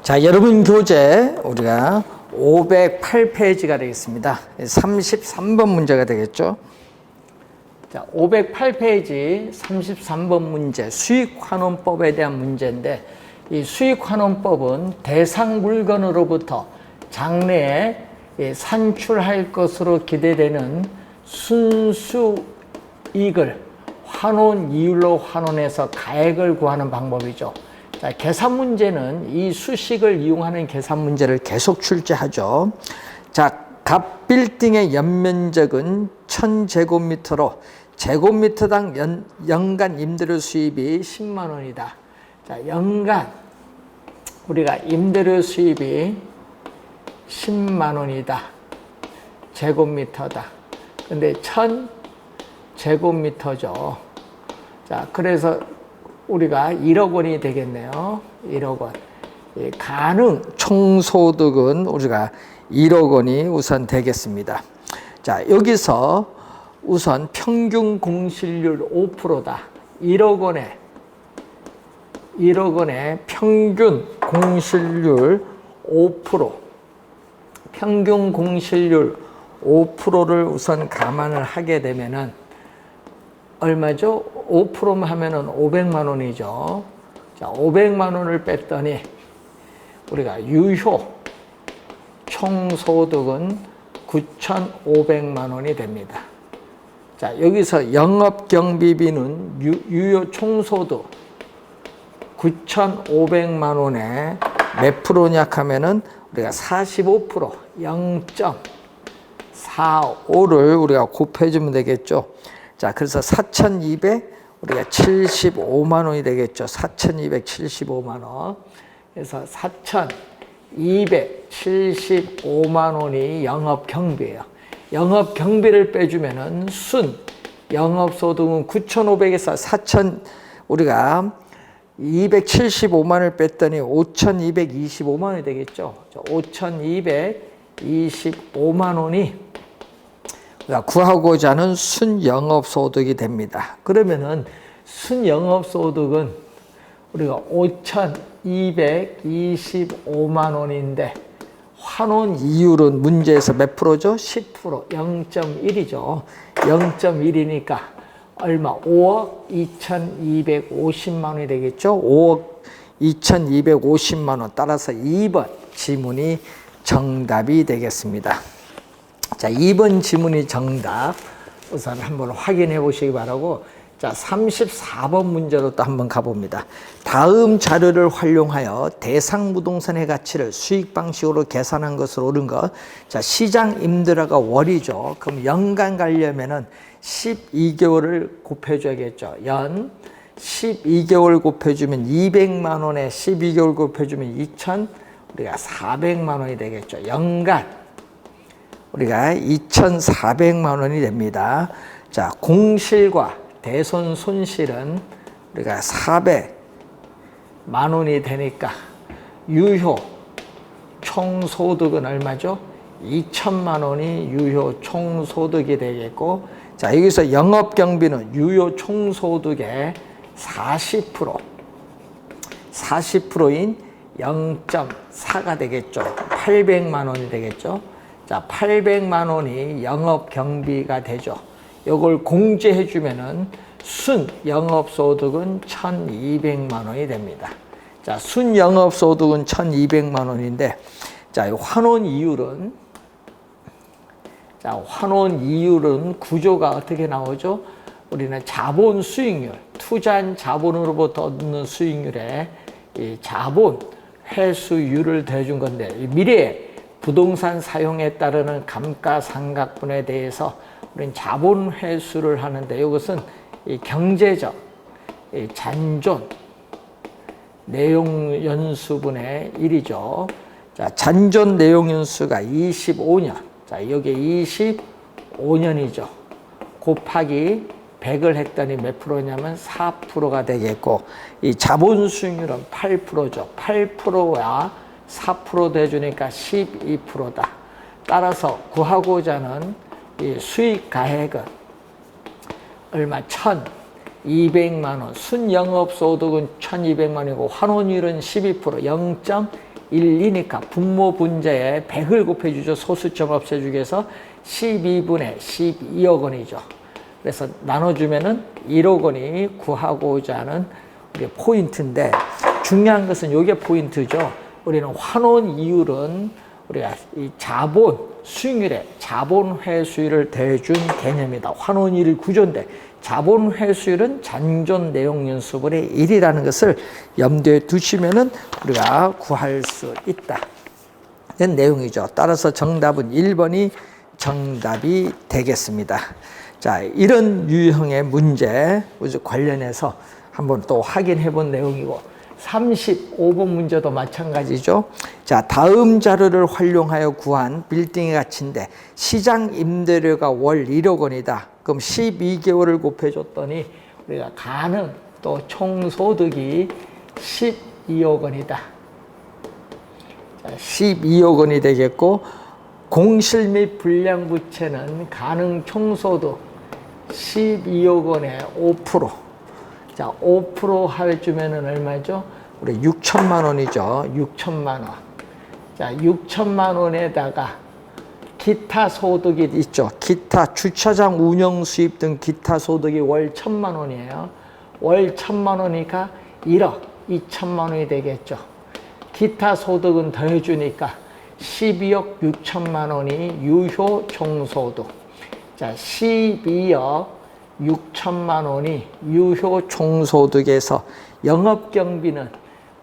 자, 여러분 교재 우리가 508페이지가 되겠습니다. 33번 문제가 되겠죠. 자, 508페이지 33번 문제, 수익환원법에 대한 문제인데, 이 수익환원법은 대상 물건으로부터 장래에 산출할 것으로 기대되는 순수이익을 환원 이율로 환원해서 가액을 구하는 방법이죠. 자, 계산 문제는 이 수식을 이용하는 계산 문제를 계속 출제하죠. 자, 갑 빌딩의 연면적은 1000제곱미터로 제곱미터당 연간 임대료 수입이 10만 원이다. 자, 연간 우리가 임대료 수입이 10만 원이다. 제곱미터다. 근데 1000제곱미터죠. 자, 그래서 우리가 1억 원이 되겠네요. 1억 원. 가능 총소득은 우리가 1억 원이 우선 되겠습니다. 자, 여기서 우선 평균 공실률 5%다. 1억 원의 평균 공실률 5%. 평균 공실률 5%를 우선 감안을 하게 되면은 얼마죠? 5%만 하면은 500만 원이죠. 자, 500만 원을 뺐더니 우리가 유효 총소득은 9,500만 원이 됩니다. 자, 여기서 영업경비비는 유효 총소득 9,500만 원에 몇 프로냐 하면은 우리가 45%, 0.45를 우리가 곱해주면 되겠죠. 자, 그래서 4,200, 우리가 75만 원이 되겠죠. 4,275만 원. 그래서 4,275만 원이 영업경비예요. 영업경비를 빼주면은 순 영업소득은 9,500에서 4,000, 우리가 275만 원을 뺐더니 5,225만 원이 되겠죠. 5,225만 원이 우리가 구하고자 하는 순영업소득이 됩니다. 그러면은 순영업소득은 우리가 5,225만 원인데 환원 이율은 문제에서 몇 프로죠? 10%, 0.1이죠. 0.1이니까 얼마? 5억 2,250만 원이 되겠죠. 5억 2,250만 원. 따라서 2번 지문이 정답이 되겠습니다. 자, 2번 지문이 정답. 우선 한번 확인해 보시기 바라고. 자, 34번 문제로 또 한번 가봅니다. 다음 자료를 활용하여 대상 부동산의 가치를 수익 방식으로 계산한 것으로 옳은 것. 자, 시장 임대료가 월이죠. 그럼 연간 가려면은 12개월을 곱해줘야겠죠. 연 12개월 곱해주면 200만 원에 12개월 곱해주면 2,000, 우리가 400만 원이 되겠죠. 연간 우리가 2,400만 원이 됩니다. 자, 공실과 대손 손실은 우리가 400만 원이 되니까 유효 총소득은 얼마죠? 2천만 원이 유효 총소득이 되겠고, 자, 여기서 영업경비는 유효 총소득의 40%인 0.4가 되겠죠. 800만 원이 되겠죠. 자, 800만 원이 영업경비가 되죠. 이걸 공제해 주면은 순 영업소득은 1,200만 원이 됩니다. 자, 순 영업소득은 1,200만 원인데, 자, 환원 이율은 구조가 어떻게 나오죠? 우리는 자본 수익률, 투자한 자본으로부터 얻는 수익률에 이 자본 회수율을 더해준 건데, 미래에 부동산 사용에 따르는 감가상각분에 대해서 우리는 자본 회수를 하는데, 이것은 이 경제적 이 잔존 내용연수분의 1이죠. 자, 잔존 내용연수가 25년. 자, 여기 25년이죠. 곱하기 100을 했더니 몇 프로냐면 4%가 되겠고, 이 자본 수익률은 8%죠. 8%와 4% 대주니까 12%다. 따라서 구하고자 하는 이 수익 가액은 얼마? 1,200만 원. 순영업소득은 1,200만 원이고 환원율은 12%, 1이니까 분모 분자에 100을 곱해주죠. 소수점 없애주기 위해서 12분의 12억 원이죠. 그래서 나눠주면은 1억 원이 구하고자 하는 우리 포인트인데, 중요한 것은 이게 포인트죠. 우리는 환원 이율은 우리가 이 자본 수익률에 자본 회수율을 더해준 개념이다. 환원 이율 구조인데 자본 회수율은 잔존 내용 연수분의 1이라는 것을 염두에 두시면은 우리가 구할 수 있다. 는 내용이죠. 따라서 정답은 1번이 정답이 되겠습니다. 자, 이런 유형의 문제 관련해서 한번 또 확인해 본 내용이고, 35번 문제도 마찬가지죠. 자, 다음 자료를 활용하여 구한 빌딩의 가치인데 시장 임대료가 월 1억 원이다. 그럼 12개월을 곱해줬더니 우리가 가능 또 총소득이 12억 원이다. 자, 12억 원이 되겠고, 공실 및 불량부채는 가능 총소득 12억 원에 5%. 자, 5% 해주면은 얼마죠? 우리 6천만 원이죠. 6천만 원. 자, 6천만 원에다가 기타 소득이 있죠. 기타 주차장 운영 수입 등 기타 소득이 월 1천만 원이에요. 월 1천만 원이니까 1억 2천만 원이 되겠죠. 기타 소득은 더해주니까 12억 6천만 원이 유효 총소득. 자, 12억 6천만 원이 유효 총소득에서 영업경비는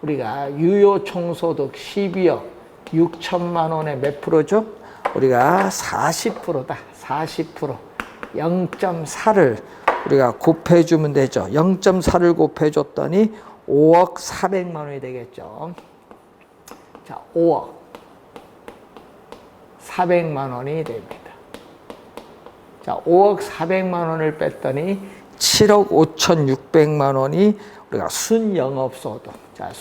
우리가 유효 총소득 12억 6천만 원에 몇 프로죠? 우리가 40%다. 40%. 0.4를 우리가 곱해주면 되죠. 0.4를 곱해줬더니 5억 400만 원이 되겠죠. 자, 5억 400만 원이 됩니다. 자, 5억 400만 원을 뺐더니 7억 5,600만 원이 우리가 순영업소득. 자,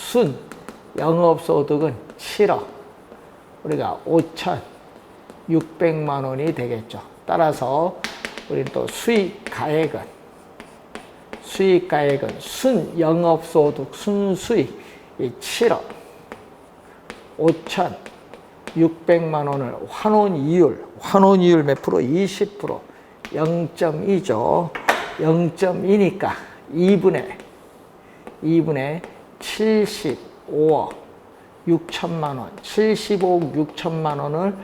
순영업소득은 7억 우리가 5,600만 원이 되겠죠. 따라서 우리 또 수익가액은 순영업소득 순수익 7억 5,600만 원을 환원이율 몇 프로? 20%. 0.2죠. 0.2니까 2분의 75억 6천만 원, 75억 6천만 원을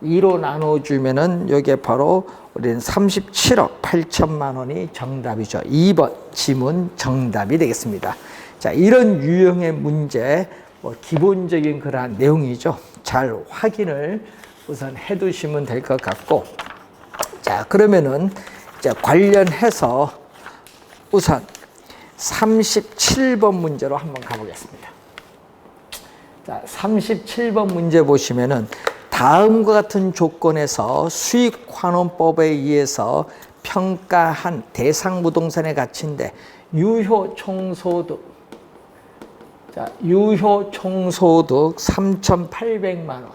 2로 나눠주면은 여기에 바로 우리는 37억 8천만 원이 정답이죠. 2번 지문 정답이 되겠습니다. 자, 이런 유형의 문제, 기본적인 그러한 내용이죠. 잘 확인을 우선 해두시면 될 것 같고, 자, 그러면은 이제 관련해서 우선 37번 문제로 한번 가보겠습니다. 자, 37번 문제 보시면은 다음과 같은 조건에서 수익환원법에 의해서 평가한 대상 부동산의 가치인데 유효 총소득. 자, 유효 총소득 3,800만 원.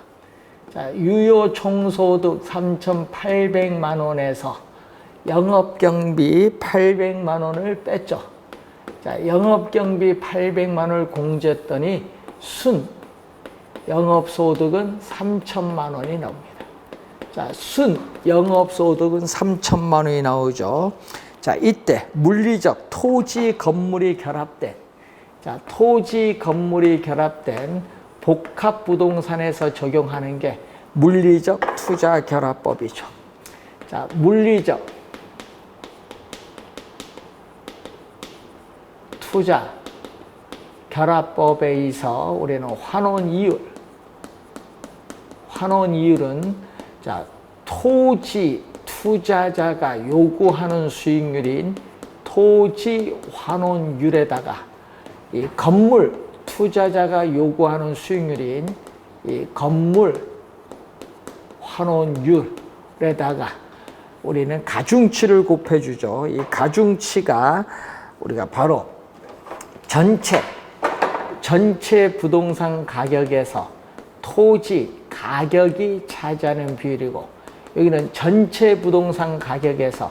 자, 유효 총소득 3,800만 원에서 영업경비 800만 원을 뺐죠. 자, 영업경비 800만 원을 공제했더니 순 영업소득은 3천만 원이 나옵니다. 자, 순 영업소득은 3천만 원이 나오죠. 자, 이때 물리적 토지 건물이 결합된, 자, 토지 건물이 결합된 복합부동산에서 적용하는 게 물리적 투자 결합법이죠. 자, 물리적 투자 결합법에 의해서 우리는 환원이율은 자, 토지 투자자가 요구하는 수익률인 토지 환원율에다가 이 건물 투자자가 요구하는 수익률인 이 건물 환원율에다가 우리는 가중치를 곱해주죠. 이 가중치가 우리가 바로 전체 부동산 가격에서 토지 가격이 차지하는 비율이고, 여기는 전체 부동산 가격에서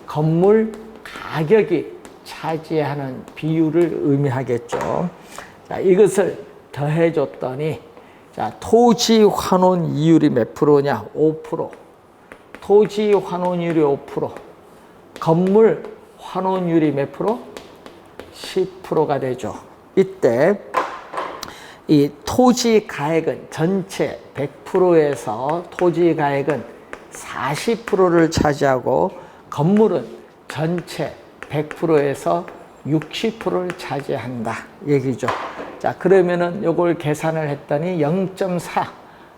건물 가격이 차지하는 비율을 의미하겠죠. 자, 이것을 더해줬더니 자, 토지 환원 이율이 몇 프로냐? 5%. 토지 환원율이 5%. 건물 환원율이 몇 프로? 10%가 되죠. 이때 이 토지 가액은 전체 100%에서 토지 가액은 40%를 차지하고 건물은 전체 100%에서 60%를 차지한다 얘기죠. 자, 그러면은 요걸 계산을 했더니 0.4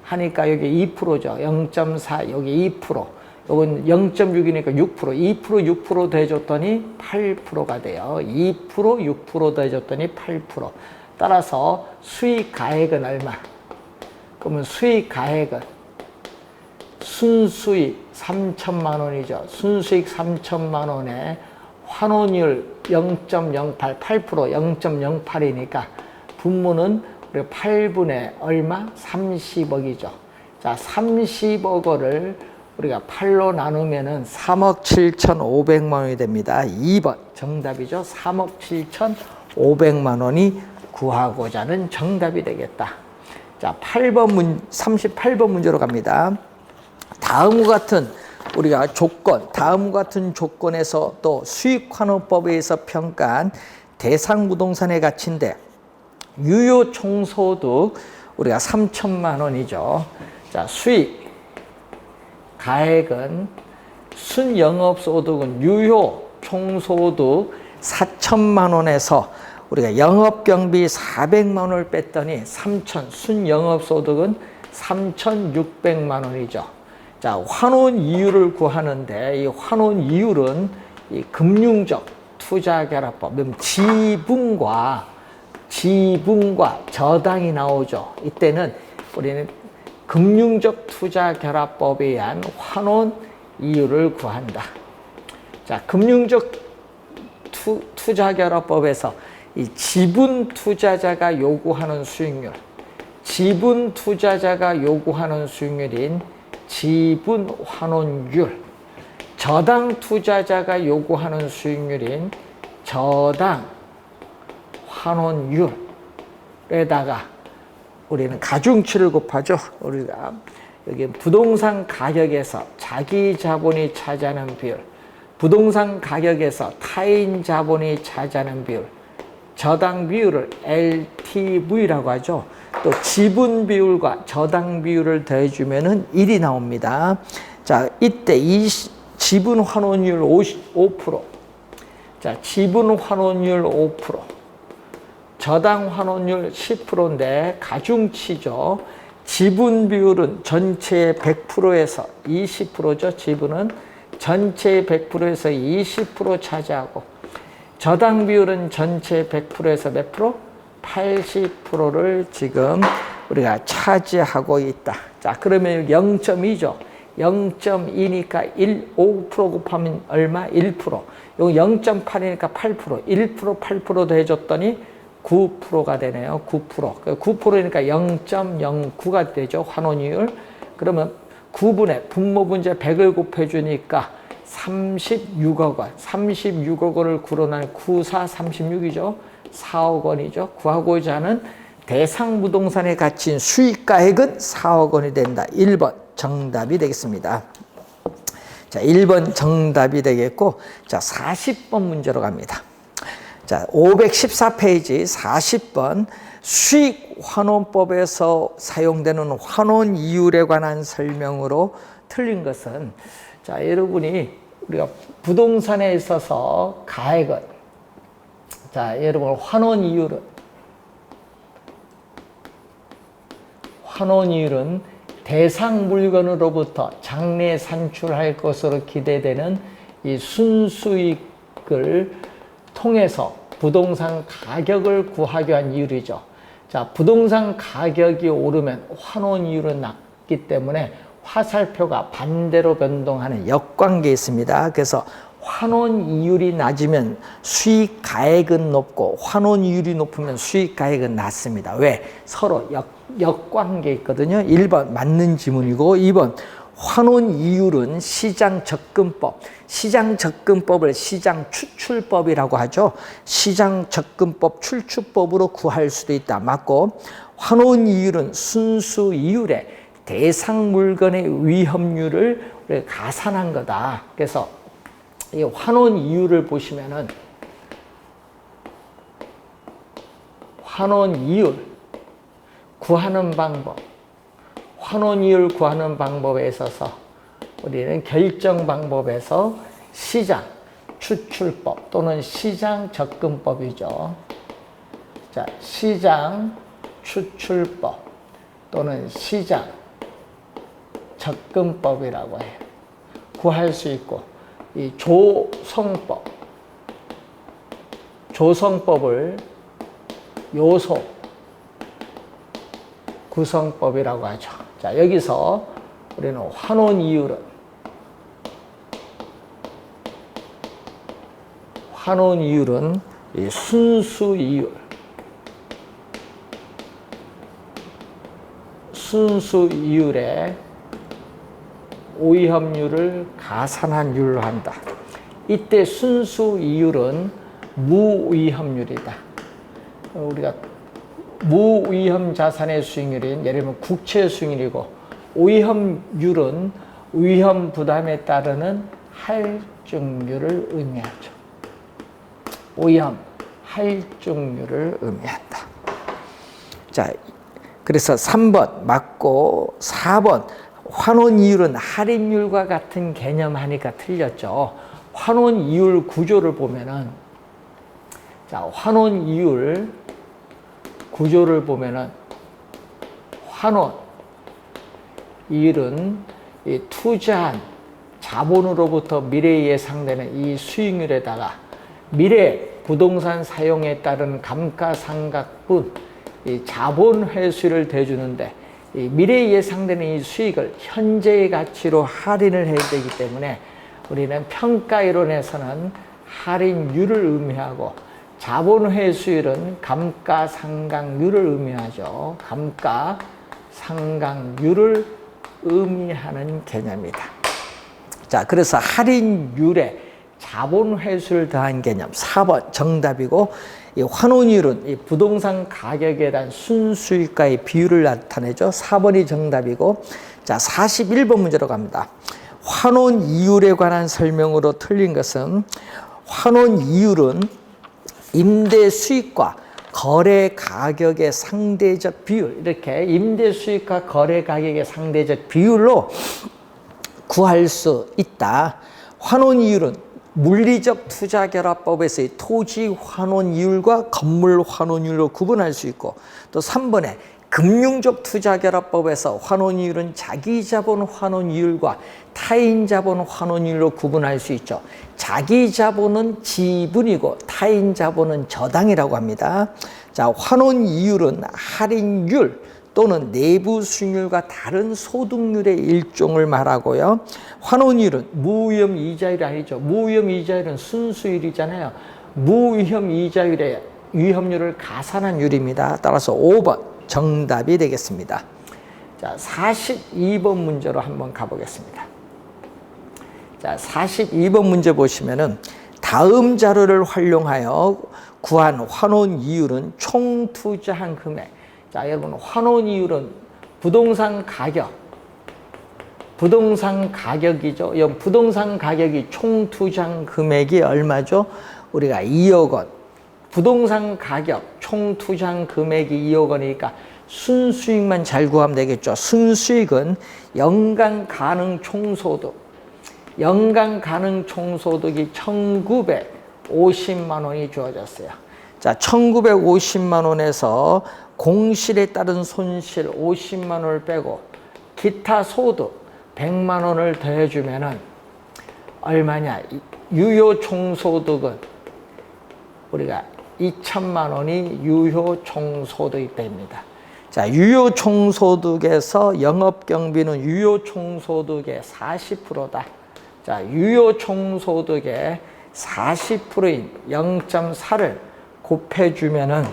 하니까 여기 2%죠. 0.4 여기 2%. 요건 0.6이니까 6%. 6% 더해줬더니 8%가 돼요. 2% 6% 더해줬더니 8%. 따라서 수익 가액은 얼마? 그러면 수익 가액은 순수익 3천만 원이죠. 순수익 3천만 원에 환원율 0.08, 8%, 0.08이니까 분모는 우리가 8분의 얼마? 30억이죠. 자, 30억 원을 우리가 8로 나누면은 3억 7,500만 원이 됩니다. 2번 정답이죠. 3억 7,500만 원이 구하고자 하는 정답이 되겠다. 자, 38번 문제로 갑니다. 다음과 같은 우리가 조건, 다음과 같은 조건에서 또 수익환원법에 의해서 평가한 대상 부동산의 가치인데 유효 총소득 우리가 3천만 원이죠. 자, 수익 가액은 순영업소득은 유효 총소득 4천만 원에서 우리가 영업경비 400만 원을 뺐더니 순영업소득은 3,600만 원이죠. 자, 환원 이율을 구하는데 이 환원 이율은 이 금융적 투자결합법, 지분과 저당이 나오죠. 이때는 우리는 금융적 투자결합법에 의한 환원 이율을 구한다. 자, 금융적 투자결합법에서 이 지분 투자자가 요구하는 수익률, 지분 투자자가 요구하는 수익률인 지분 환원율, 저당 투자자가 요구하는 수익률인 저당 환원율에다가 우리는 가중치를 곱하죠. 우리가 여기 부동산 가격에서 자기 자본이 차지하는 비율, 부동산 가격에서 타인 자본이 차지하는 비율, 저당 비율을 LTV라고 하죠. 또 지분 비율과 저당 비율을 더해주면은 1이 나옵니다. 자, 이때 이 지분 환원율 5%. 자, 지분 환원율 5%. 저당 환원율 10%인데 가중치죠. 지분 비율은 전체의 100%에서 20%죠. 지분은 전체의 100%에서 20% 차지하고 저당 비율은 전체 100%에서 몇 프로? 80%를 지금 우리가 차지하고 있다. 자, 그러면 0.2죠. 0.2니까 5% 곱하면 얼마? 1%. 이거 0.8이니까 8%. 1% 8% 더해줬더니 9%가 되네요. 9%. 9%니까 0.09가 되죠. 환원이율. 그러면 9분의 분모 분자 100을 곱해주니까 36억 원. 36억 원을 구로난 94, 36이죠. 4억 원이죠. 구하고자 하는 대상 부동산의 가치인 수익가액은 4억 원이 된다. 1번 정답이 되겠습니다. 자, 1번 정답이 되겠고, 자, 40번 문제로 갑니다. 자, 514페이지 40번 수익환원법에서 사용되는 환원 이율에 관한 설명으로 틀린 것은, 자, 여러분이 우리가 부동산에 있어서 가액은, 자, 여러분 환원 이율은 대상 물건으로부터 장래 산출할 것으로 기대되는 이 순수익을 통해서 부동산 가격을 구하기 위한 이율이죠. 자, 부동산 가격이 오르면 환원 이율은 낮기 때문에 화살표가 반대로 변동하는 역관계가 있습니다. 그래서 환원 이율이 낮으면 수익 가액은 높고 환원 이율이 높으면 수익 가액은 낮습니다. 왜? 서로 역관계 있거든요. 1번 맞는 지문이고 2번 환원 이율은 시장 접근법, 시장 접근법을 시장 추출법이라고 하죠. 시장 접근법 출출법으로 구할 수도 있다. 맞고, 환원 이율은 순수 이율의 대상 물건의 위험률을 가산한 거다. 그래서 이 환원 이율을 보시면은 환원 이율 구하는 방법, 환원 이율 구하는 방법에 있어서 우리는 결정 방법에서 시장 추출법 또는 시장 접근법이죠. 자, 시장 추출법 또는 시장 접근법이라고 해요. 구할 수 있고, 이 조성법, 조성법을 요소 구성법이라고 하죠. 자, 여기서 우리는 환원 이율은 이 순수 이율, 순수 이율의 오위험률을 가산한 율로 한다. 이때 순수 이율은 무위험률이다. 우리가 무위험 자산의 수익률은 예를 들면 국채 수익률이고, 오위험률은 위험 부담에 따르는 할증률을 의미하죠. 오위험 할증률을 의미한다. 자, 그래서 3번 맞고 4번 환원 이율은 할인율과 같은 개념하니까 틀렸죠. 환원 이율 구조를 보면은, 자, 환원 이율 구조를 보면은 환원 이율은 이 투자한 자본으로부터 미래에 예상되는 이 수익률에다가 미래 부동산 사용에 따른 감가상각분 이 자본 회수를 대주는데, 이 미래에 예상되는 이 수익을 현재의 가치로 할인을 해야 되기 때문에 우리는 평가이론에서는 할인율을 의미하고, 자본 회수율은 감가상각률을 의미하죠. 감가상각률을 의미하는 개념이다. 자, 그래서 할인율에 자본 회수를 더한 개념 4번 정답이고, 이 환원율은 이 부동산 가격에 대한 순수익과의 비율을 나타내죠. 4번이 정답이고, 자, 41번 문제로 갑니다. 환원 이율에 관한 설명으로 틀린 것은, 환원 이율은 임대 수익과 거래 가격의 상대적 비율, 이렇게 임대 수익과 거래 가격의 상대적 비율로 구할 수 있다. 환원 이율은 물리적 투자결합법에서의 토지 환원 이율과 건물 환원 이율로 구분할 수 있고, 또 3번에 금융적 투자결합법에서 환원 이율은 자기 자본 환원 이율과 타인 자본 환원 이율로 구분할 수 있죠. 자기 자본은 지분이고 타인 자본은 저당이라고 합니다. 자, 환원 이율은 할인율 또는 내부 수익률과 다른 소득률의 일종을 말하고요. 환원이율은 무위험 이자율이 아니죠. 무위험 이자율은 순수율이잖아요. 무위험 이자율의 위험률을 가산한 율입니다. 따라서 5번 정답이 되겠습니다. 자, 42번 문제로 한번 가보겠습니다. 자, 42번 문제 보시면은 다음 자료를 활용하여 구한 환원 이율은 총 투자한 금액. 자, 여러분, 환원 이율은 부동산 가격이죠. 이 부동산 가격이 총 투자 금액이 얼마죠? 우리가 2억 원. 부동산 가격 총 투자 금액이 2억 원이니까 순수익만 잘 구하면 되겠죠. 순수익은 연간 가능 총소득. 연간 가능 총소득이 1,950만 원이 주어졌어요. 자, 1,950만 원에서 공실에 따른 손실 50만 원을 빼고 기타 소득 100만 원을 더해주면은 얼마냐? 유효 총소득은 우리가 2천만 원이 유효 총소득이 됩니다. 자, 유효 총소득에서 영업경비는 유효 총소득의 40%다. 자, 유효 총소득의 40%인 0.4를 곱해주면은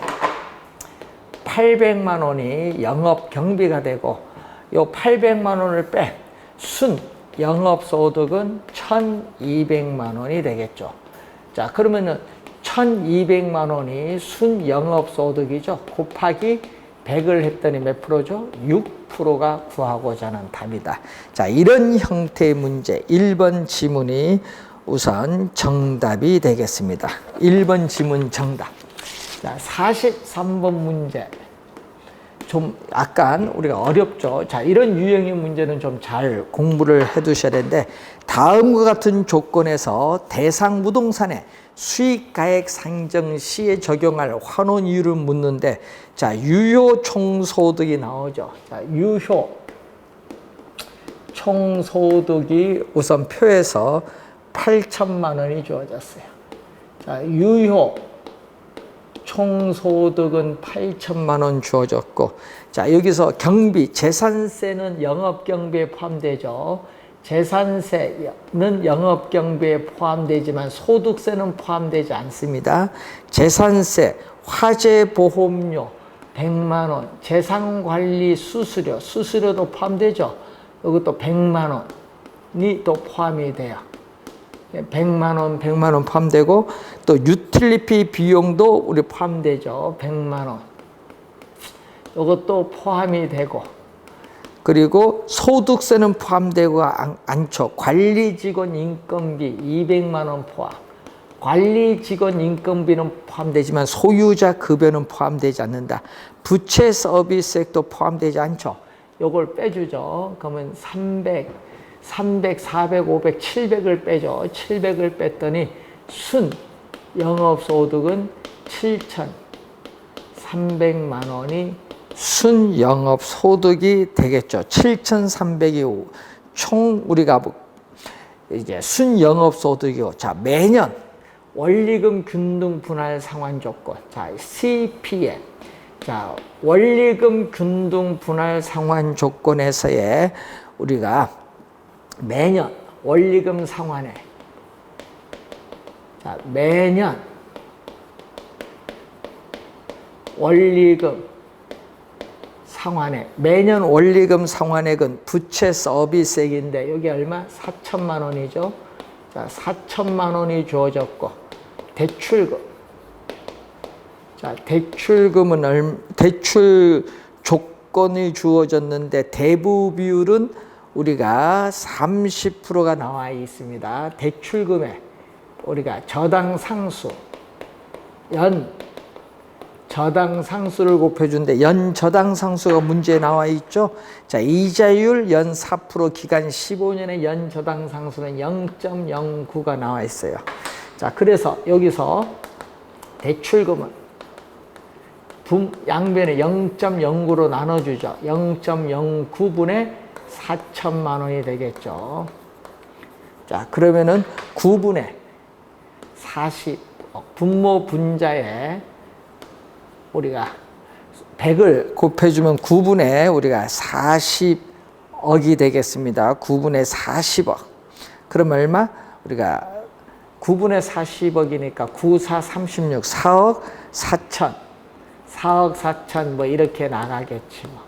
800만 원이 영업 경비가 되고, 요 800만 원을 뺀 순 영업소득은 1,200만 원이 되겠죠. 자, 그러면은 1,200만 원이 순 영업소득이죠. 곱하기 100을 했더니 몇 프로죠? 6%가 구하고자 하는 답이다. 자, 이런 형태의 문제 1번 지문이 우선 정답이 되겠습니다. 1번 지문 정답. 자, 43번 문제. 좀 약간 우리가 어렵죠. 자, 이런 유형의 문제는 좀 잘 공부를 해 두셔야 되는데, 다음과 같은 조건에서 대상 부동산의 수익가액 상정 시에 적용할 환원 이유를 묻는데, 자, 유효 총소득이 나오죠. 자, 유효 총소득이 우선 표에서 8천만 원이 주어졌어요. 자, 유효 총소득은 8천만 원 주어졌고, 자, 여기서 경비, 재산세는 영업경비에 포함되죠. 재산세는 영업경비에 포함되지만 소득세는 포함되지 않습니다. 재산세, 화재보험료 100만 원, 재산관리 수수료, 수수료도 포함되죠. 이것도 100만 원이 또 포함이 돼요. 100만 원 포함되고, 또 유틸리티 비용도 우리 포함되죠. 100만 원. 이것도 포함이 되고, 그리고 소득세는 포함되고 않죠. 관리직원 인건비 200만 원 포함. 관리직원 인건비는 포함되지만 소유자 급여는 포함되지 않는다. 부채 서비스액도 포함되지 않죠. 이걸 빼주죠. 그러면 300, 400, 500, 700을 빼죠. 700을 뺐더니 순 영업소득은 7,300만 원이 순 영업소득이 되겠죠. 7,300이 총 우리가 이제 순 영업소득이고, 자, 매년 원리금 균등 분할 상환 조건. 자, CPN. 자, 원리금 균등 분할 상환 조건에서의 우리가 매년 원리금 상환에, 자, 매년 원리금 상환액, 매년 원리금 상환액은 부채 서비스액인데 여기 얼마? 4천만 원이죠. 자, 4천만 원이 주어졌고, 대출금. 자, 대출금은 대출 조건이 주어졌는데 대부 비율은 우리가 30%가 나와 있습니다. 대출금에 우리가 저당 상수, 저당 상수를 곱해준데 연 저당 상수가 문제에 나와 있죠. 자, 이자율 연 4%, 기간 15년의 연 저당 상수는 0.09가 나와 있어요. 자, 그래서 여기서 대출금은 양변에 0.09로 나눠주죠. 0.09분의 4천만 원이 되겠죠. 자, 그러면은 9분의 40억, 분모 분자에 우리가 100을 곱해주면 9분의 우리가 40억이 되겠습니다. 9분의 40억. 그럼 얼마? 우리가 9분의 40억이니까 9, 4, 36, 4억 4천. 4억 4천 뭐 이렇게 나가겠지 뭐.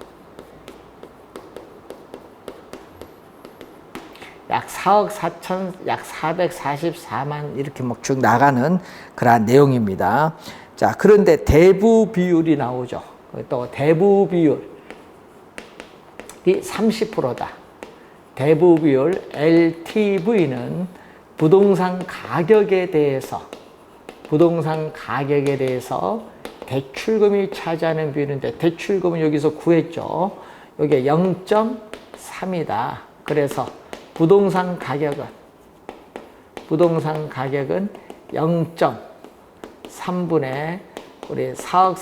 약 4억 4천, 약 444만 이렇게 막 쭉 나가는 그러한 내용입니다. 자, 그런데 대부 비율이 나오죠. 또 대부 비율이 30%다. 대부 비율 LTV는 부동산 가격에 대해서 대출금이 차지하는 비율인데, 대출금은 여기서 구했죠. 여기 0.3이다. 그래서 부동산 가격은 0.3분의 우리 4억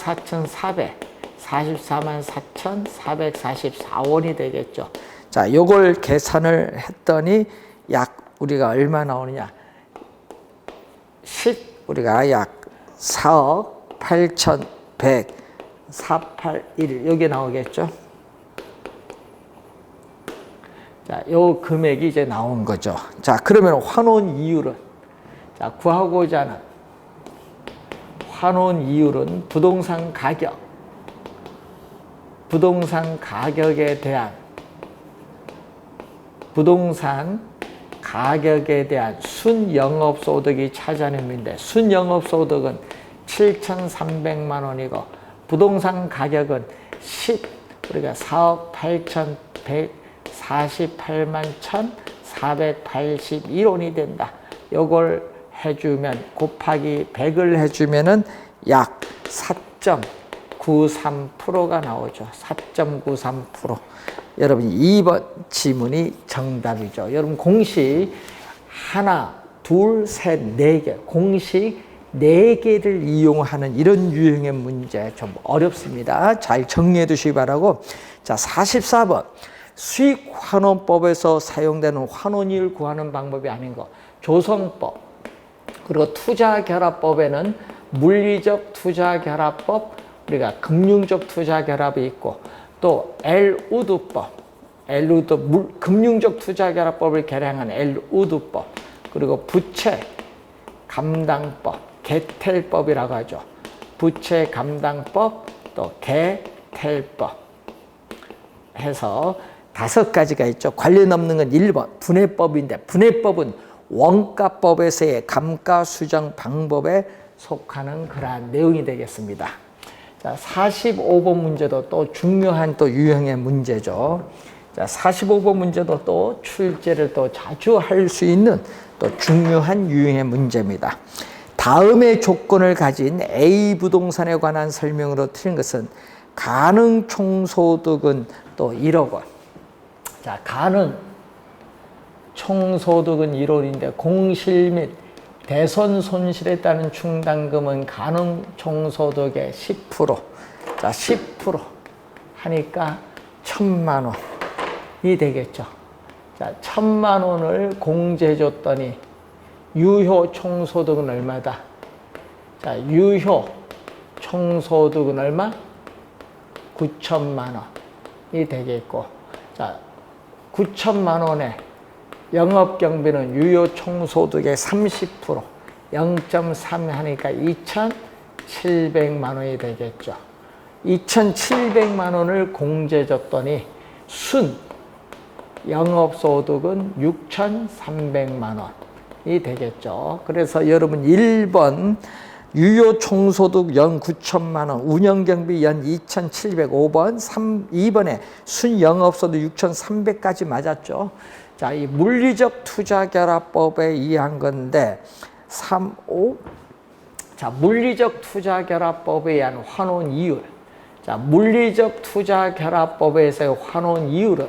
4,444만 4,444원이 되겠죠. 자, 요걸 계산을 했더니 약 우리가 얼마 나오느냐? 우리가 약 4억 8,100,481 여기 나오겠죠. 자, 요 금액이 이제 나온 거죠. 자, 그러면 환원 이율은, 자, 구하고자 하는 환원 이율은 부동산 가격에 대한 부동산 가격에 대한 순영업소득이 찾아냅니다. 순영업소득은 7,300만 원이고 부동산 가격은 우리가 4억 8,148만 1,481원이 된다. 요걸 해주면 곱하기 100을 해주면은 약 4.93%가 나오죠. 4.93%. 여러분 2번 지문이 정답이죠. 여러분 공식 하나, 둘, 셋, 네 개, 공식 4개를 이용하는 이런 유형의 문제 좀 어렵습니다. 잘 정리해 두시기 바라고. 자, 44번. 수익환원법에서 사용되는 환원이율 구하는 방법이 아닌 거. 조성법. 그리고 투자결합법에는 물리적 투자결합법, 우리가 금융적 투자결합이 있고, 또 엘우드법, 금융적 투자결합법을 개량한 엘우드법, 그리고 부채 감당법, 개텔법이라고 하죠. 부채 감당법, 또 개텔법 해서 5가지가 있죠. 관련 없는 건 1번 분해법인데, 분해법은 원가법에서의 감가수정 방법에 속하는 그러한 내용이 되겠습니다. 자, 45번 문제도 또 중요한 또 유형의 문제죠. 자, 45번 문제도 또 출제를 또 자주 할 수 있는 또 중요한 유형의 문제입니다. 다음의 조건을 가진 A 부동산에 관한 설명으로 틀린 것은 가능 총소득은 또 1억 원. 자, 가능 총소득은 1억인데 공실 및 대손 손실에 따른 충당금은 가능 총소득의 10%. 자, 10% 하니까 1,000만 원이 되겠죠. 자, 1,000만 원을 공제해 줬더니 유효 총소득은 얼마다? 자, 유효 총소득은 얼마? 9,000만 원이 되겠고, 자, 9,000만 원에 영업경비는 유효 총소득의 30%, 0.3 하니까 2,700만 원이 되겠죠. 2,700만 원을 공제 줬더니 순 영업소득은 6,300만 원이 되겠죠. 그래서 여러분 1번 유효 총소득 연 9천만 원, 운영경비 연 2,705번, 2번에 순영업소득 6,300까지 맞았죠. 자, 이 물리적 투자결합법에 의한 건데 3, 5. 자, 물리적 투자결합법에 의한 환원 이율. 자, 물리적 투자결합법에서의 환원 이율은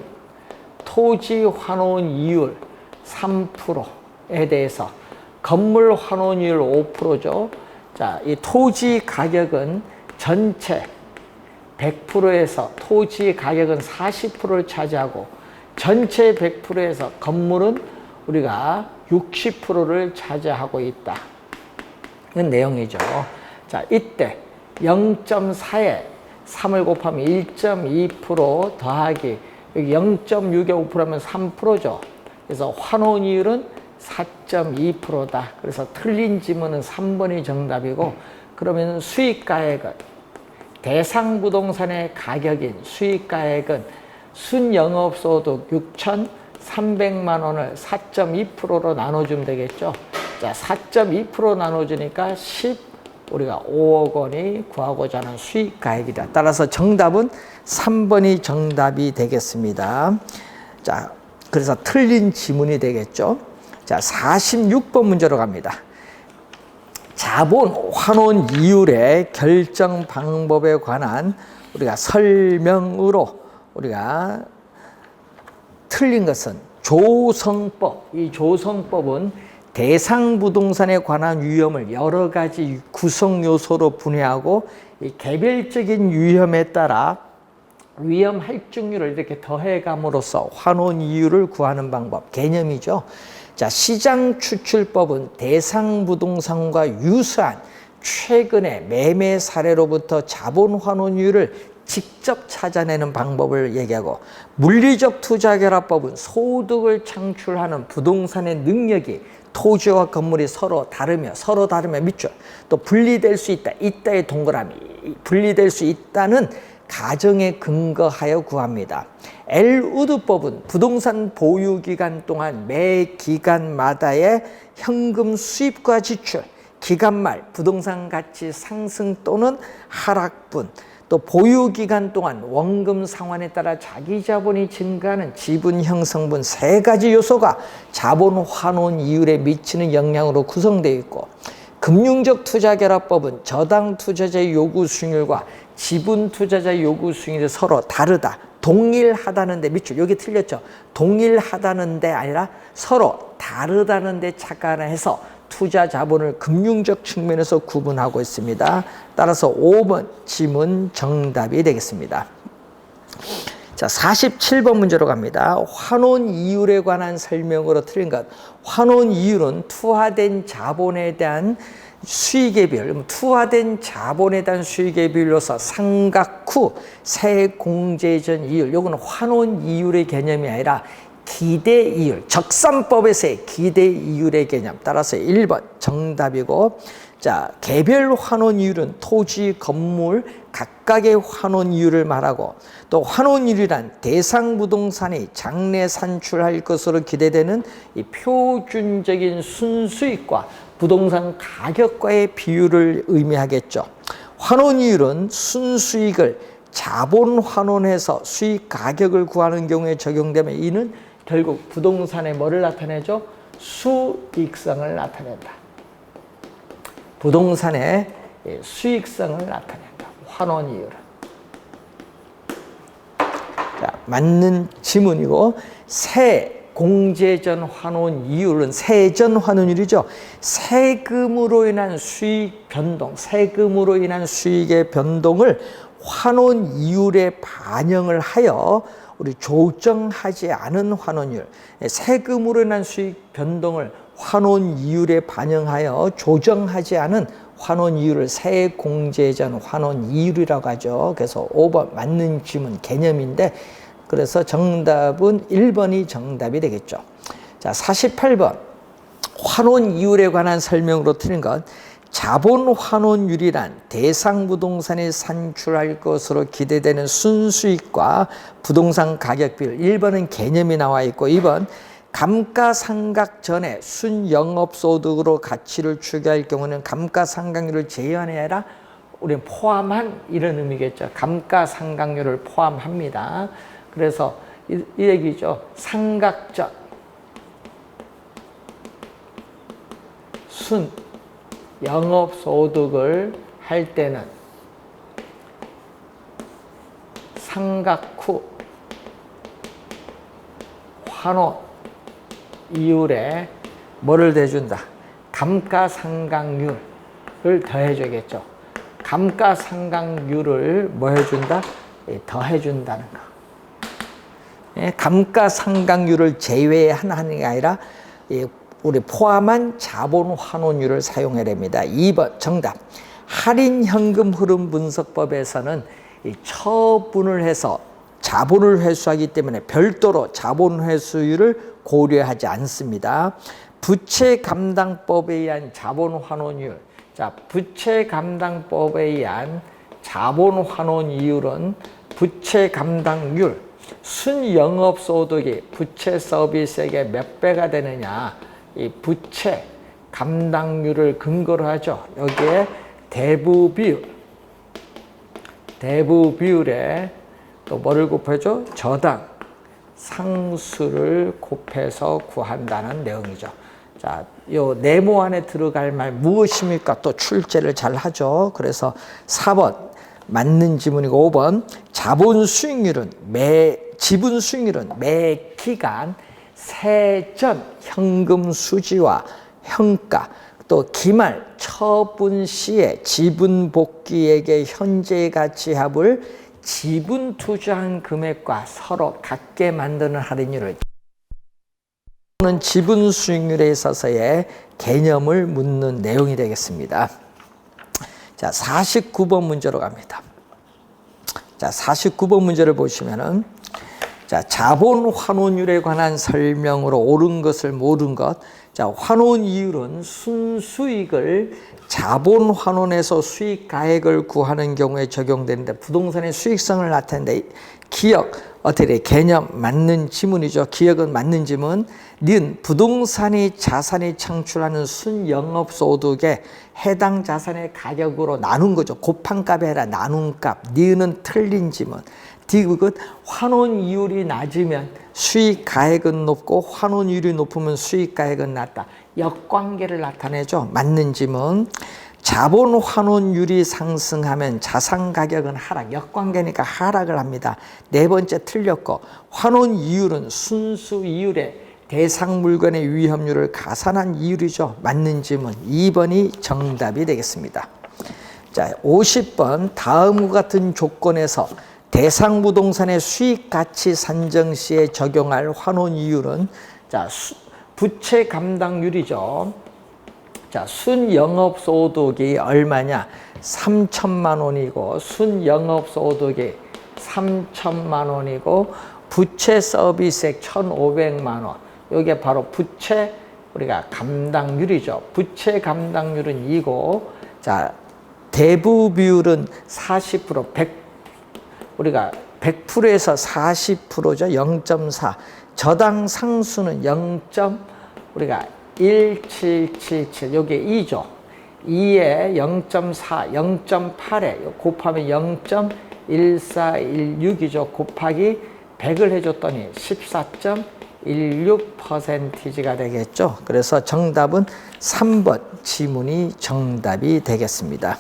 토지 환원 이율 3%에 대해서 건물 환원 이율 5%죠. 자, 이 토지 가격은 전체 100%에서 토지 가격은 40%를 차지하고 전체 100%에서 건물은 우리가 60%를 차지하고 있다. 이런 내용이죠. 자, 이때 0.4에 3을 곱하면 1.2% 더하기 여기 0.6에 5%하면 3%죠. 그래서 환원이율은 4.2%다. 그래서 틀린 지문은 3번이 정답이고, 그러면 수익가액은 대상 부동산의 가격인 수익가액은 순영업소득 6,300만 원을 4.2%로 나눠주면 되겠죠. 자, 4.2% 나눠주니까 우리가 5억 원이 구하고자 하는 수익가액이다. 따라서 정답은 3번이 정답이 되겠습니다. 자, 그래서 틀린 지문이 되겠죠. 자, 46번 문제로 갑니다. 자본 환원 이율의 결정 방법에 관한 우리가 설명으로 우리가 틀린 것은 조성법. 이 조성법은 대상 부동산에 관한 위험을 여러 가지 구성 요소로 분해하고 이 개별적인 위험에 따라 위험 할증률을 이렇게 더해감으로써 환원 이율을 구하는 방법, 개념이죠. 자, 시장 추출법은 대상 부동산과 유사한 최근의 매매 사례로부터 자본 환원율을 직접 찾아내는 방법을 얘기하고, 물리적 투자결합법은 소득을 창출하는 부동산의 능력이 토지와 건물이 서로 다르며 밑줄 또 분리될 수 있다. 있다의 동그라미 분리될 수 있다는 가정에 근거하여 구합니다. 엘우드법은 부동산 보유 기간 동안 매 기간마다의 현금 수입과 지출, 기간 말 부동산 가치 상승 또는 하락분, 또 보유 기간 동안 원금 상환에 따라 자기 자본이 증가하는 지분 형성분 세 가지 요소가 자본 환원 이율에 미치는 영향으로 구성되어 있고, 금융적 투자결합법은 저당 투자자의 요구 수익률과 지분 투자자의 요구 수익률이 서로 다르다, 동일하다는 데 밑줄, 여기 틀렸죠. 동일하다는 데 아니라 서로 다르다는 데 착안해서 투자 자본을 금융적 측면에서 구분하고 있습니다. 따라서 5번 지문 정답이 되겠습니다. 자, 47번 문제로 갑니다. 환원 이율에 관한 설명으로 틀린 것. 환원 이율은 투하된 자본에 대한 수익의 비율, 투하된 자본에 대한 수익의 비율로서 상각 후 세공제 전 이율, 요거는 환원 이율의 개념이 아니라 기대 이율, 적산법에서의 기대 이율의 개념. 따라서 1번 정답이고, 자, 개별 환원 이율은 토지, 건물 각각의 환원 이율을 말하고, 또 환원 이율이란 대상 부동산이 장래 산출할 것으로 기대되는 이 표준적인 순수익과 부동산 가격과의 비율을 의미하겠죠. 환원 이율은 순수익을 자본 환원해서 수익 가격을 구하는 경우에 적용되면 이는 결국 부동산의 뭐를 나타내죠? 수익성을 나타낸다. 부동산의 수익성을 나타낸다. 환원 이율은. 자, 맞는 지문이고, 세공제전 환원 이율은 세전 환원율이죠. 세금으로 인한 수익 변동, 세금으로 인한 수익의 변동을 환원 이율에 반영을 하여 우리 조정하지 않은 환원율, 세금으로 인한 수익 변동을 환원 이율에 반영하여 조정하지 않은 환원 이율을 세공제전 환원 이율이라고 하죠. 그래서 5번 맞는 지문 개념인데, 그래서 정답은 1번이 정답이 되겠죠. 자, 48번 환원 이율에 관한 설명으로 틀린 것. 자본 환원율이란 대상 부동산이 산출할 것으로 기대되는 순수익과 부동산 가격 비율. 1번은 개념이 나와 있고, 2번 감가상각 전에 순영업소득으로 가치를 추계할 경우는 감가상각률을 제한이 아니라 우리는 포함한 이런 의미겠죠. 감가상각률을 포함합니다. 그래서 이 얘기죠. 상각전 순 영업소득을 할 때는 상각 후 환원 이율에 뭐를 더해준다? 감가상각률을 더해주겠죠. 감가상각률을 뭐 해준다? 더해준다는 거. 감가상각률을 제외하는 게 아니라 우리 포함한 자본 환원율을 사용해야 됩니다. 2번 정답. 할인 현금 흐름 분석법에서는 처분을 해서 자본을 회수하기 때문에 별도로 자본 회수율을 고려하지 않습니다. 부채 감당법에 의한 자본 환원율. 자, 부채 감당법에 의한 자본 환원 이율은 부채 감당률, 순영업소득이 부채 서비스액의 몇 배가 되느냐, 이 부채 감당률을 근거로 하죠. 여기에 대부 비율에 또 뭐를 곱해줘? 저당 상수를 곱해서 구한다는 내용이죠. 자, 요 네모 안에 들어갈 말 무엇입니까? 또 출제를 잘 하죠. 그래서 4번 맞는 지문이고, 5번 자본 수익률은 지분 수익률은 매 기간 세전 현금 수지와 현가, 또 기말 처분 시에 지분 복귀액의 현재 가치 합을 지분 투자한 금액과 서로 같게 만드는 할인율을 는 지분 수익률에 있어서의 개념을 묻는 내용이 되겠습니다. 자, 49번 문제로 갑니다. 자, 49번 문제를 보시면은 자, 자본 환원율에 관한 설명으로 옳은 것을 모른 것. 자, 환원이율은 순수익을 자본 환원에서 수익 가액을 구하는 경우에 적용되는데 부동산의 수익성을 나타내는데 기억, 어떻게 개념 맞는 지문이죠. 기억은 맞는 지문. 는 부동산이 자산이 창출하는 순영업소득에 해당 자산의 가격으로 나눈 거죠. 곱한 값이 아니라 나눈 값. 니은은 틀린 지문. 디귿은 환원이율이 낮으면 수익 가액은 높고 환원이율이 높으면 수익 가액은 낮다. 역관계를 나타내죠. 맞는 지문. 자본 환원율이 상승하면 자산 가격은 하락. 역관계니까 하락을 합니다. 네 번째 틀렸고 환원이율은 순수 이율의 대상 물건의 위험률을 가산한 이율이죠. 맞는 지문. 2번이 정답이 되겠습니다. 자, 50번 다음과 같은 조건에서 대상 부동산의 수익 가치 산정 시에 적용할 환원 이율은 자, 부채 감당률이죠. 자, 순영업 소득이 얼마냐? 3천만 원이고 순영업 소득이 3천만 원이고 부채 서비스액 1,500만 원. 이게 바로 부채 우리가 감당률이죠. 부채 감당률은 이고 자, 대부 비율은 40%, 100 우리가 100%에서 40%죠. 0.4. 저당 상수는 0. 우리가 1777. 요게 2죠. 2에 0.4, 0.8에 곱하면 0.1416이죠. 곱하기 100을 해줬더니 14.16%가 되겠죠. 그래서 정답은 3번 지문이 정답이 되겠습니다.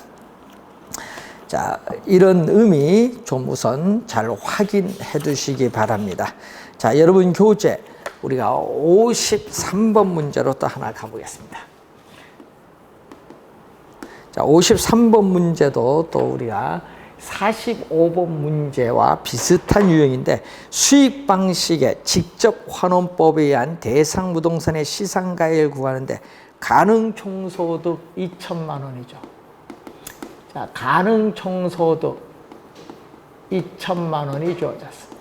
자, 이런 의미 좀 우선 잘 확인해 두시기 바랍니다. 자, 여러분 교재 우리가 53번 문제로 또 하나 가보겠습니다. 자, 53번 문제도 또 우리가 45번 문제와 비슷한 유형인데 수익 방식의 직접 환원법에 의한 대상 부동산의 시상가액을 구하는데 가능 총소득 2천만 원이죠. 자, 가능 총소득 2천만 원이 주어졌습니다.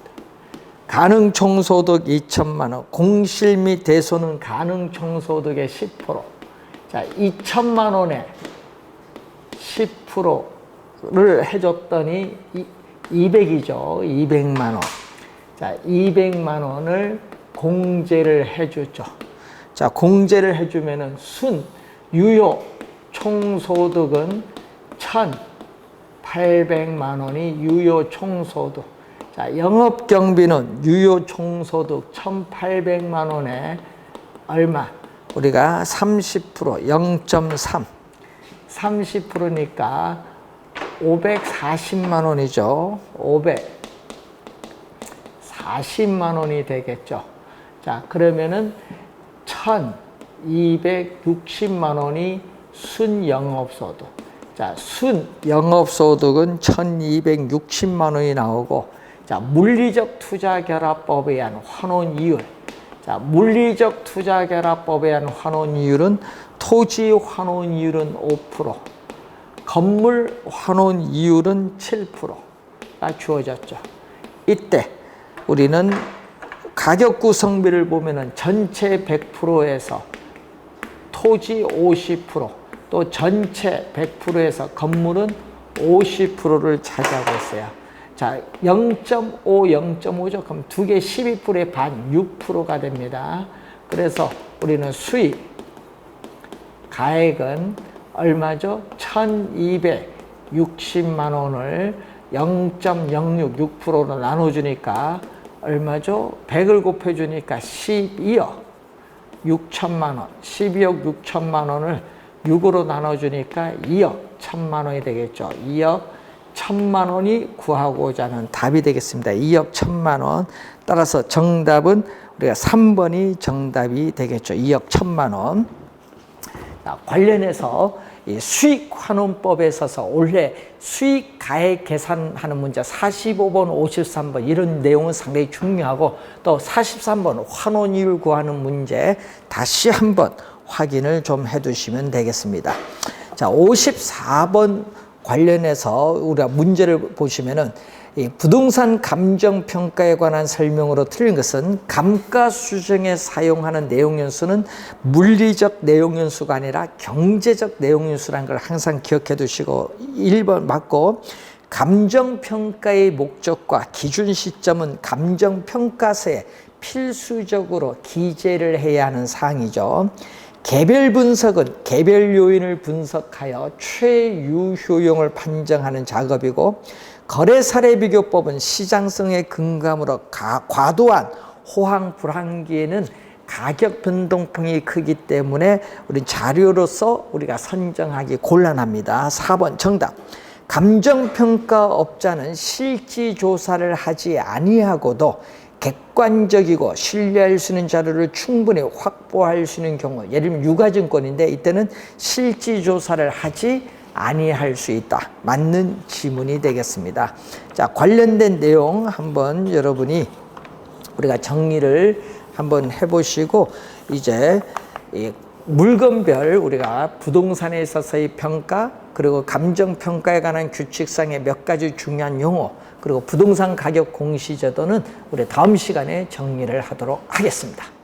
가능 총소득 2천만 원, 공실 및 대소는 가능 총소득의 10%. 자, 2천만 원에 10%를 해줬더니 200이죠. 200만 원. 자, 200만 원을 공제를 해주죠. 자, 공제를 해주면은 유효 총소득은 1,800만 원이 유효 총소득. 자, 영업경비는 유효 총소득 1,800만 원에 얼마? 우리가 30%, 0.3. 30%니까 540만 원이죠. 540만 원이 되겠죠. 자, 그러면은 1,260만 원이 순영업소득. 자, 순영업소득은 1,260만 원이 나오고, 자, 물리적 투자결합법에 의한 환원이율. 자, 물리적 투자결합법에 의한 환원이율은 토지 환원이율은 5%, 건물 환원이율은 7%가 주어졌죠. 이때 우리는 가격 구성비를 보면은 전체 100%에서 토지 50%, 또 전체 100%에서 건물은 50%를 차지하고 있어요. 자, 0.5, 0.5죠. 그럼 두 개 12%의 반, 6%가 됩니다. 그래서 우리는 수익, 가액은 얼마죠? 1,260만 원을 0.06, 6%로 나눠주니까 얼마죠? 100을 곱해주니까 12억 6천만 원, 12억 6천만 원을 6으로 나눠주니까 2억 1천만 원이 되겠죠. 2억 1천만 원이 구하고자 하는 답이 되겠습니다. 2억 1천만 원. 따라서 정답은 우리가 3번이 정답이 되겠죠. 2억 1천만 원. 관련해서 이 수익환원법에 있어서 원래 수익 가액 계산하는 문제 45번, 53번 이런 내용은 상당히 중요하고 또 43번 환원이율 구하는 문제 다시 한번 확인을 좀 해두시면 되겠습니다. 자, 54번 관련해서 우리가 문제를 보시면은 이 부동산 감정평가에 관한 설명으로 틀린 것은 감가수정에 사용하는 내용연수는 물리적 내용연수가 아니라 경제적 내용연수라는 걸 항상 기억해 두시고 1번 맞고 감정평가의 목적과 기준 시점은 감정평가서에 필수적으로 기재를 해야 하는 사항이죠. 개별 분석은 개별 요인을 분석하여 최유효용을 판정하는 작업이고 거래 사례 비교법은 시장성에 근거함으로 과도한 호황 불황기에는 가격 변동폭이 크기 때문에 우리 자료로서 우리가 선정하기 곤란합니다. 4번 정답. 감정평가업자는 실지조사를 하지 아니하고도 객관적이고 신뢰할 수 있는 자료를 충분히 확보할 수 있는 경우, 예를 들면 유가증권인데 이때는 실지조사를 하지 아니할 수 있다. 맞는 지문이 되겠습니다. 자, 관련된 내용 한번 여러분이 우리가 정리를 한번 해보시고 이제 이 물건별 우리가 부동산에 있어서의 평가 그리고 감정평가에 관한 규칙상의 몇 가지 중요한 용어 그리고 부동산 가격 공시제도는 우리 다음 시간에 정리를 하도록 하겠습니다.